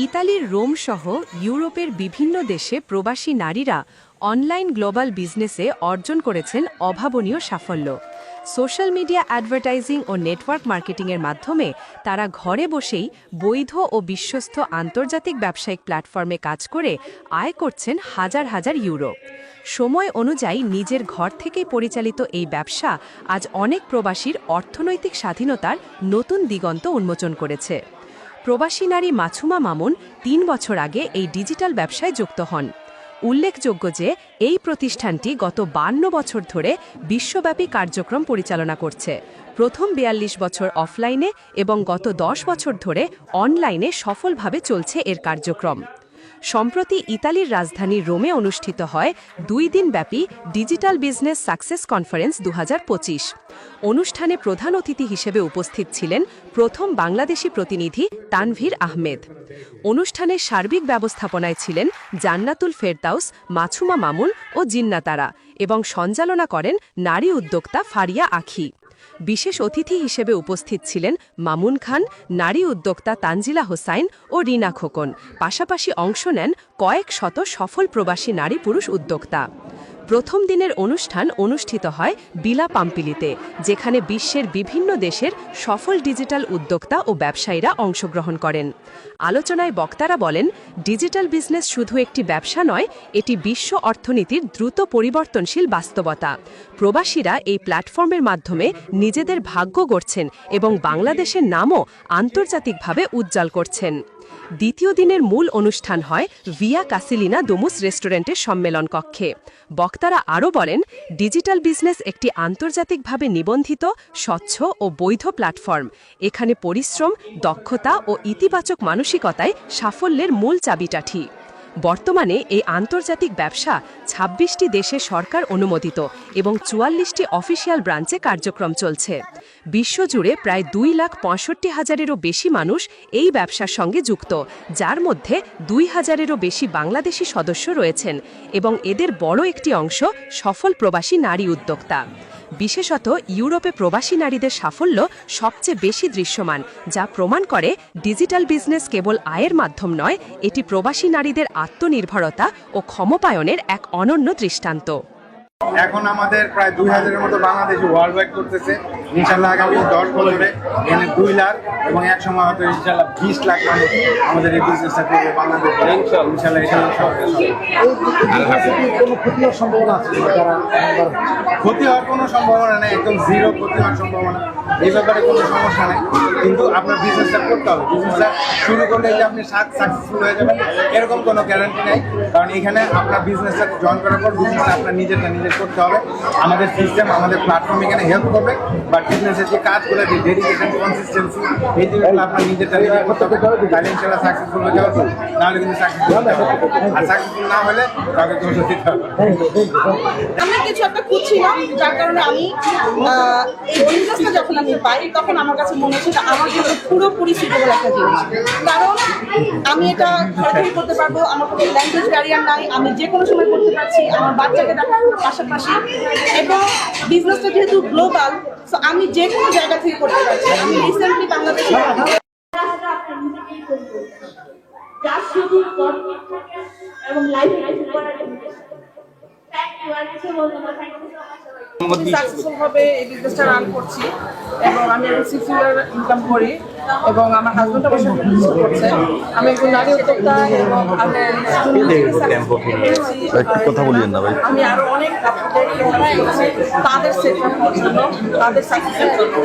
ইতালির রোম সহ ইউরোপের বিভিন্ন দেশে প্রবাসী নারীরা অনলাইন গ্লোবাল বিজনেসে অর্জন করেছেন অভাবনীয় সাফল্য। সোশ্যাল মিডিয়া অ্যাডভার্টাইজিং ও নেটওয়ার্ক মার্কেটিংয়ের মাধ্যমে তারা ঘরে বসেই বৈধ ও বিশ্বস্ত আন্তর্জাতিক ব্যবসায়িক প্ল্যাটফর্মে কাজ করে আয় করছেন হাজার হাজার ইউরো। সময় অনুযায়ী নিজের ঘর থেকেই পরিচালিত এই ব্যবসা আজ অনেক প্রবাসীর অর্থনৈতিক স্বাধীনতার নতুন দিগন্ত উন্মোচন করেছে। প্রবাসী নারী মাছুমা মামুন ৩ বছর আগে এই ডিজিটাল ব্যবসায় যুক্ত হন। উল্লেখযোগ্য যে এই প্রতিষ্ঠানটি গত ৫২ বছর ধরে বিশ্বব্যাপী কার্যক্রম পরিচালনা করছে। প্রথম ৪২ বছর অফলাইনে এবং গত ১০ বছর ধরে অনলাইনে সফলভাবে চলছে এর কার্যক্রম। সম্প্রতি ইতালির রাজধানী রোমে অনুষ্ঠিত হয় ২ দিনব্যাপী ডিজিটাল বিজনেস সাকসেস কনফারেন্স ২০২৫। অনুষ্ঠানে প্রধান অতিথি হিসেবে উপস্থিত ছিলেন প্রথম বাংলাদেশি প্রতিনিধি তানভীর আহমেদ। অনুষ্ঠানের সার্বিক ব্যবস্থাপনায় ছিলেন জান্নাতুল ফেরদাউস, মাছুমা মামুন ও জিন্নাতারা এবং সঞ্চালনা করেন নারী উদ্যোক্তা ফারিয়া আখি। বিশেষ অতিথি হিসেবে উপস্থিত ছিলেন মামুন খান, নারী উদ্যোক্তা তানজিলা হোসাইন ও রিনা খোকন। পাশাপাশি অংশ নেন কয়েক শত সফল প্রবাসী নারী পুরুষ উদ্যোক্তা। প্রথম দিনের অনুষ্ঠান অনুষ্ঠিত হয় বিলা পাম্পিলিতে, যেখানে বিশ্বের বিভিন্ন দেশের সফল ডিজিটাল উদ্যোক্তা ও ব্যবসায়ীরা অংশগ্রহণ করেন। আলোচনায় বক্তারা বলেন, ডিজিটাল বিজনেস শুধু একটি ব্যবসা নয়, এটি বিশ্ব অর্থনীতির দ্রুত পরিবর্তনশীল বাস্তবতা। প্রবাসীরা এই প্ল্যাটফর্মের মাধ্যমে নিজেদের ভাগ্য গড়ছেন এবং বাংলাদেশের নামও আন্তর্জাতিকভাবে উজ্জ্বল করছেন। দ্বিতীয় দিনের মূল অনুষ্ঠান হয় ভিয়া কাসিলিনা ডোমুস রেস্টুরেন্টের সম্মেলন কক্ষে। বক্তারা আরও বলেন, ডিজিটাল বিজনেস একটি আন্তর্জাতিকভাবে নিবন্ধিত, স্বচ্ছ ও বৈধ প্ল্যাটফর্ম। এখানে পরিশ্রম, দক্ষতা ও ইতিবাচক মানসিকতায় সাফল্যের মূল চাবিকাঠি। বর্তমানে এই আন্তর্জাতিক ব্যবসা ২৬টি দেশে সরকার অনুমোদিত এবং ৪৪টি অফিসিয়াল ব্রাঞ্চে কার্যক্রম চলছে। বিশ্বজুড়ে প্রায় ২,৬৫,০০০-এরও বেশি মানুষ এই ব্যবসার সঙ্গে যুক্ত, যার মধ্যে ২,০০০-এরও বেশি বাংলাদেশি সদস্য রয়েছেন এবং এদের বড় একটি অংশ সফল প্রবাসী নারী উদ্যোক্তা। বিশেষত ইউরোপে প্রবাসী নারীদের সাফল্য সবচেয়ে বেশি দৃশ্যমান, যা প্রমাণ করে ডিজিটাল বিজনেস কেবল আয়ের মাধ্যম নয়, এটি প্রবাসী নারীদের আত্মনির্ভরতা ও ক্ষমতায়নের এক অনন্য দৃষ্টান্ত। এখন আমাদের প্রায় ২,০০০-এর মতো বাংলাদেশি ওয়ার্ল্ড ওয়াইড করতেছে। ইনশাল্লাহ আগামী ১০ বছরে এখানে ২ লাখ এবং এক সময় হয়তো ইনশাল্লাহ ২০ লাখ মানুষ আমাদের এই বিজনেসটা করবে বাংলাদেশে। ইনশাল্লাহ এখানে ক্ষতি হওয়ার সম্ভাবনা আছে? ক্ষতি হওয়ার কোনো সম্ভাবনা নেই, একদম জিরো ক্ষতি হওয়ার সম্ভাবনা। এই ব্যাপারে কোনো সমস্যা নেই, কিন্তু আপনার বিজনেসটা করতে হবে। বিজনেসটা শুরু করলে যে আপনি সাকসেসফুল হয়ে যাবেন এরকম কোনো গ্যারান্টি নেই, কারণ এখানে আপনার বিজনেসটা জয়েন করার পর বিজনেসটা আপনার নিজেরটা নিজের করতে হবে। আমাদের সিস্টেম, আমাদের প্ল্যাটফর্ম এখানে হেল্প করবে, বাট বিজনেসের যে কাজগুলো, যে ডেডিকেশন, কনসিস্টেন্সি, এই জিনিসগুলো আপনার নিজেরটা নিজের করতে হবে। তাহলে ইনশাল্লাহ সাকসেসফুল হয়ে যাবে, নাহলে কিন্তু সাকসেসফুল হতে হবে। আর সাকসেসফুল না হলে তাকে দোষ দিতে হবে। আমি কিছু একটা খুঁজছিলাম, যার কারণে আমি এই বিজনেসটা যখন আমি পাই তখন আমার কাছে মনে হচ্ছে আমার জন্য পুরোপুরি সুইটেবল একটা জিনিস। কারণ আমি এটা ঘরে থেকে করতে পারবো, আমার কোনো ল্যাঙ্গুয়েজ ব্যারিয়ার নাই, আমি যে কোনো সময় করতে পারছি, আমার বাচ্চাকে দেখার পাশাপাশি, এবং বিজনেসটা যেহেতু গ্লোবাল, সো আমি যে কোনো জায়গা থেকে করতে পারছি। আমি রিসেন্টলি বাংলাদেশে সাকসেসফুল ভাবে এই বিজনেসটা রান করছি এবং আমি 6 ফিগার ইনকাম করি এবং আমার হাজবেন্ড আমার সাথে বিজনেস করছে। আমি একজন নারী উদ্যোক্তা এবং আমি কথা বলিয়েন না ভাই। আমি আরো অনেক তাদের সেট করার জন্য, তাদের সাকসেসের জন্য।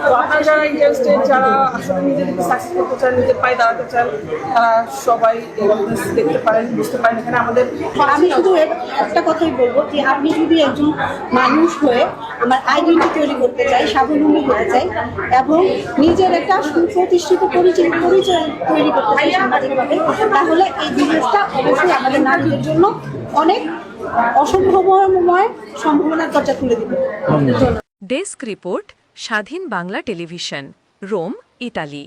তো আপনারা যারা ইন্টারেস্টেড, যারা আসলে নিজেদেরকে সাকসেস করতে চান, নিজের পায়ে দাঁড়াতে চান, তারা সবাই দেখতে পারেন, বুঝতে পারেন। এখানে আমাদের আমি শুধু একটা কথাই বলবো যে আপনি যদি একজন মানুষ হয়ে আমার আইডেন্টিটি তৈরি করতে চাই, স্বাবলম্বী হতে চাই এবং নিজের একটা সুপ্রতিষ্ঠিত পরিচয় তৈরি করতে চাই সামাজিকভাবে, তাহলে এই বিজনেসটা অবশ্যই আমাদের নারীদের জন্য অনেক অসম্ভাবনাময় সম্ভাবনার দরজা খুলে দিবে। ডেস্ক রিপোর্ট, স্বাধীন বাংলা টেলিভিশন, রোম, ইতালি।